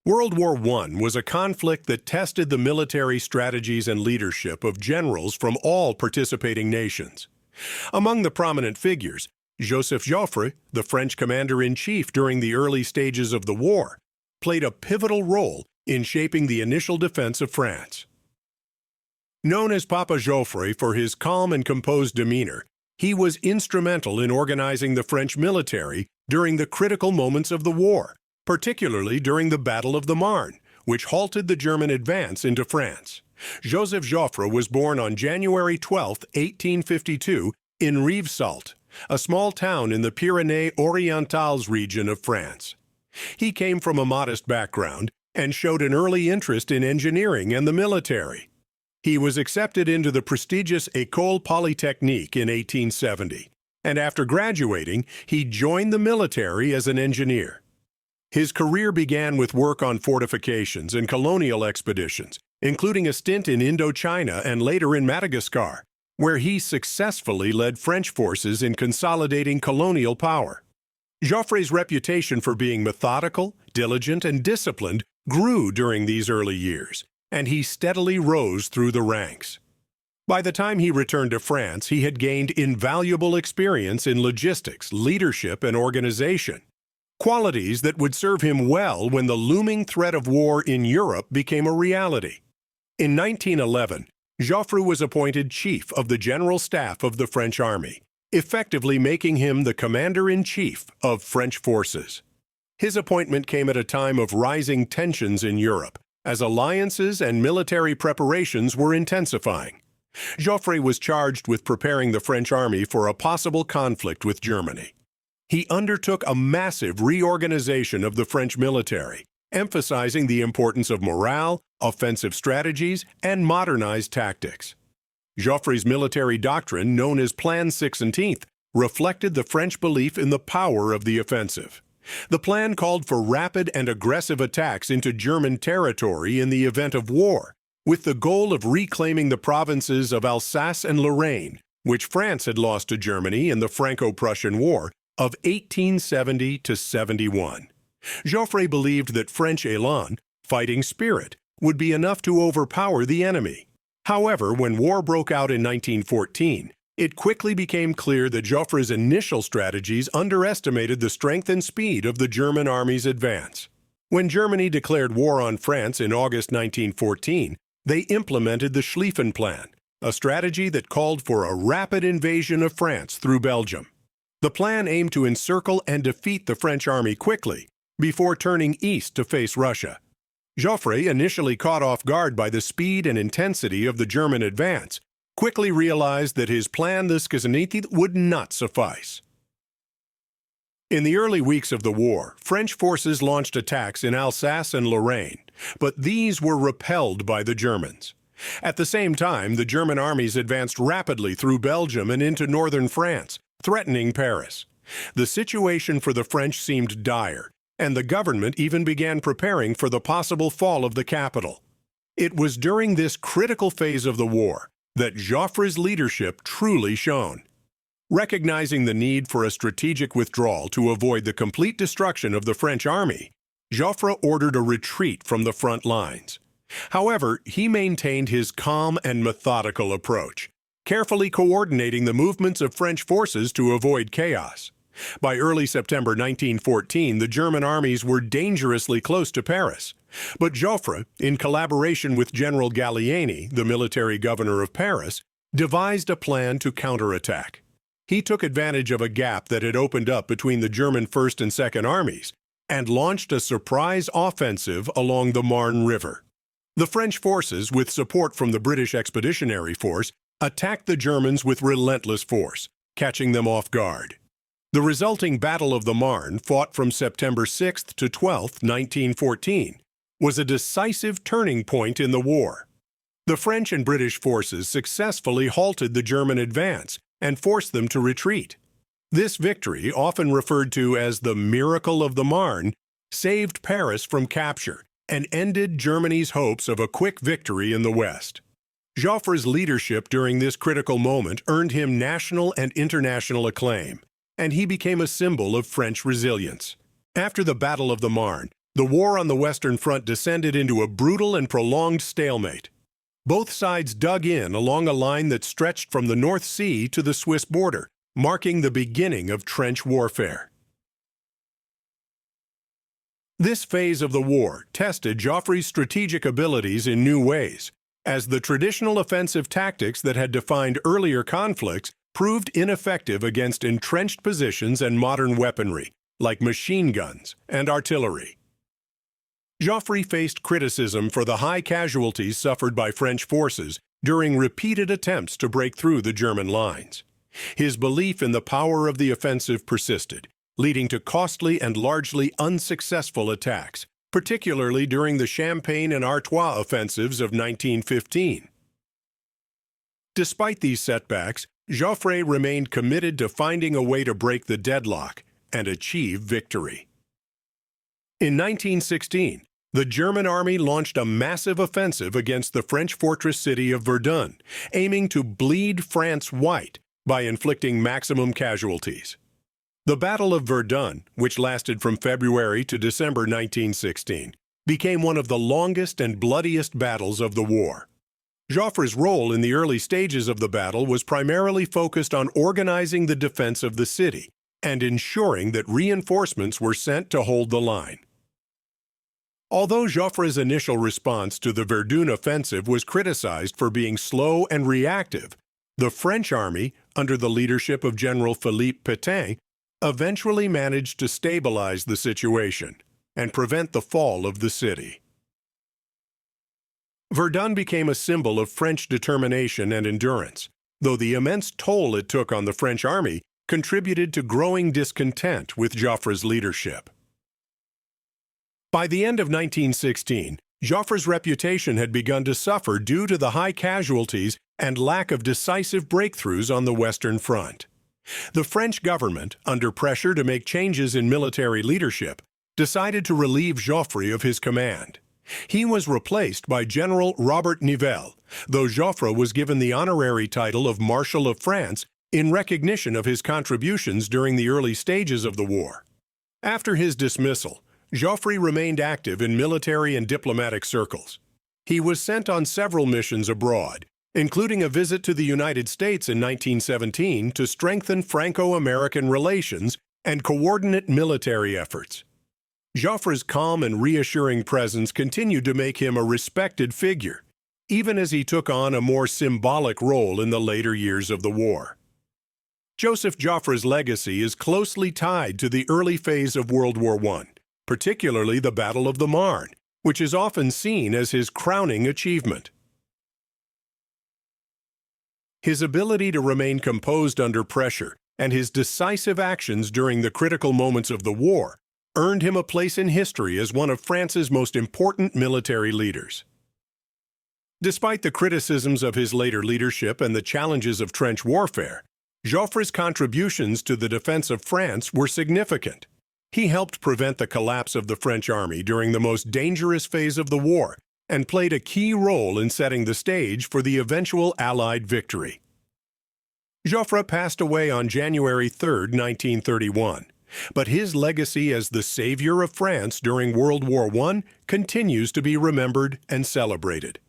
World War I was a conflict that tested the military strategies and leadership of generals from all participating nations. Among the prominent figures, Joseph Joffre, the French commander-in-chief during the early stages of the war, played a pivotal role in shaping the initial defense of France. Known as Papa Joffre for his calm and composed demeanor, he was instrumental in organizing the French military during the critical moments of the war, particularly during the Battle of the Marne, which halted the German advance into France. Joseph Joffre was born on January 12, 1852, in Rivesaltes, a small town in the Pyrénées-Orientales region of France. He came from a modest background and showed an early interest in engineering and the military. He was accepted into the prestigious École Polytechnique in 1870, and after graduating, he joined the military as an engineer. His career began with work on fortifications and colonial expeditions, including a stint in Indochina and later in Madagascar, where he successfully led French forces in consolidating colonial power. Joffre's reputation for being methodical, diligent, and disciplined grew during these early years, and he steadily rose through the ranks. By the time he returned to France, he had gained invaluable experience in logistics, leadership, and organization, qualities that would serve him well when the looming threat of war in Europe became a reality. In 1911, Joffre was appointed chief of the General Staff of the French Army, effectively making him the commander-in-chief of French forces. His appointment came at a time of rising tensions in Europe, as alliances and military preparations were intensifying. Joffre was charged with preparing the French army for a possible conflict with Germany. He undertook a massive reorganization of the French military, emphasizing the importance of morale, offensive strategies, and modernized tactics. Joffre's military doctrine, known as Plan 16th, reflected the French belief in the power of the offensive. The plan called for rapid and aggressive attacks into German territory in the event of war, with the goal of reclaiming the provinces of Alsace and Lorraine, which France had lost to Germany in the Franco-Prussian War of 1870–71. Joffre believed that French élan, fighting spirit, would be enough to overpower the enemy. However, when war broke out in 1914, it quickly became clear that Joffre's initial strategies underestimated the strength and speed of the German army's advance. When Germany declared war on France in August 1914, they implemented the Schlieffen Plan, a strategy that called for a rapid invasion of France through Belgium. The plan aimed to encircle and defeat the French army quickly, before turning east to face Russia. Joffre, initially caught off guard by the speed and intensity of the German advance, quickly realized that his plan decisive would not suffice. In the early weeks of the war, French forces launched attacks in Alsace and Lorraine, but these were repelled by the Germans. At the same time, the German armies advanced rapidly through Belgium and into northern France, threatening Paris. The situation for the French seemed dire, and the government even began preparing for the possible fall of the capital. It was during this critical phase of the war that Joffre's leadership truly shone. Recognizing the need for a strategic withdrawal to avoid the complete destruction of the French army, Joffre ordered a retreat from the front lines. However, he maintained his calm and methodical approach, carefully coordinating the movements of French forces to avoid chaos. By early September 1914, the German armies were dangerously close to Paris. But Joffre, in collaboration with General Gallieni, the military governor of Paris, devised a plan to counterattack. He took advantage of a gap that had opened up between the German First and Second Armies and launched a surprise offensive along the Marne River. The French forces, with support from the British Expeditionary Force, attacked the Germans with relentless force, catching them off guard. The resulting Battle of the Marne, fought from September 6 to 12, 1914, was a decisive turning point in the war. The French and British forces successfully halted the German advance and forced them to retreat. This victory, often referred to as the Miracle of the Marne, saved Paris from capture and ended Germany's hopes of a quick victory in the West. Joffre's leadership during this critical moment earned him national and international acclaim, and he became a symbol of French resilience. After the Battle of the Marne, the war on the Western Front descended into a brutal and prolonged stalemate. Both sides dug in along a line that stretched from the North Sea to the Swiss border, marking the beginning of trench warfare. This phase of the war tested Joffre's strategic abilities in new ways, as the traditional offensive tactics that had defined earlier conflicts proved ineffective against entrenched positions and modern weaponry, like machine guns and artillery. Joffre faced criticism for the high casualties suffered by French forces during repeated attempts to break through the German lines. His belief in the power of the offensive persisted, leading to costly and largely unsuccessful attacks, particularly during the Champagne and Artois offensives of 1915. Despite these setbacks, Joffre remained committed to finding a way to break the deadlock and achieve victory. In 1916, the German army launched a massive offensive against the French fortress city of Verdun, aiming to bleed France white by inflicting maximum casualties. The Battle of Verdun, which lasted from February to December 1916, became one of the longest and bloodiest battles of the war. Joffre's role in the early stages of the battle was primarily focused on organizing the defense of the city and ensuring that reinforcements were sent to hold the line. Although Joffre's initial response to the Verdun offensive was criticized for being slow and reactive, the French army, under the leadership of General Philippe Pétain, eventually managed to stabilize the situation and prevent the fall of the city. Verdun became a symbol of French determination and endurance, though the immense toll it took on the French army contributed to growing discontent with Joffre's leadership. By the end of 1916, Joffre's reputation had begun to suffer due to the high casualties and lack of decisive breakthroughs on the Western Front. The French government, under pressure to make changes in military leadership, decided to relieve Joffre of his command. He was replaced by General Robert Nivelle, though Joffre was given the honorary title of Marshal of France in recognition of his contributions during the early stages of the war. After his dismissal, Joffre remained active in military and diplomatic circles. He was sent on several missions abroad, including a visit to the United States in 1917 to strengthen Franco-American relations and coordinate military efforts. Joffre's calm and reassuring presence continued to make him a respected figure, even as he took on a more symbolic role in the later years of the war. Joseph Joffre's legacy is closely tied to the early phase of World War I, particularly the Battle of the Marne, which is often seen as his crowning achievement. His ability to remain composed under pressure and his decisive actions during the critical moments of the war earned him a place in history as one of France's most important military leaders. Despite the criticisms of his later leadership and the challenges of trench warfare, Joffre's contributions to the defense of France were significant. He helped prevent the collapse of the French army during the most dangerous phase of the war and played a key role in setting the stage for the eventual Allied victory. Joffre passed away on January 3, 1931, but his legacy as the savior of France during World War I continues to be remembered and celebrated.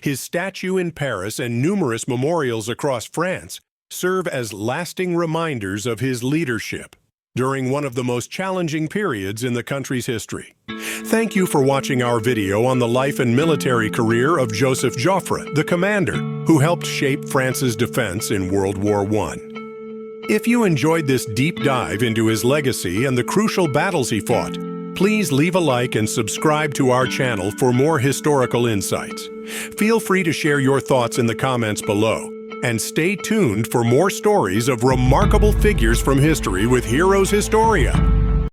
His statue in Paris and numerous memorials across France serve as lasting reminders of his leadership during one of the most challenging periods in the country's history. Thank you for watching our video on the life and military career of Joseph Joffre, the commander who helped shape France's defense in World War I. If you enjoyed this deep dive into his legacy and the crucial battles he fought, please leave a like and subscribe to our channel for more historical insights. Feel free to share your thoughts in the comments below. And stay tuned for more stories of remarkable figures from history with Heroes Historia.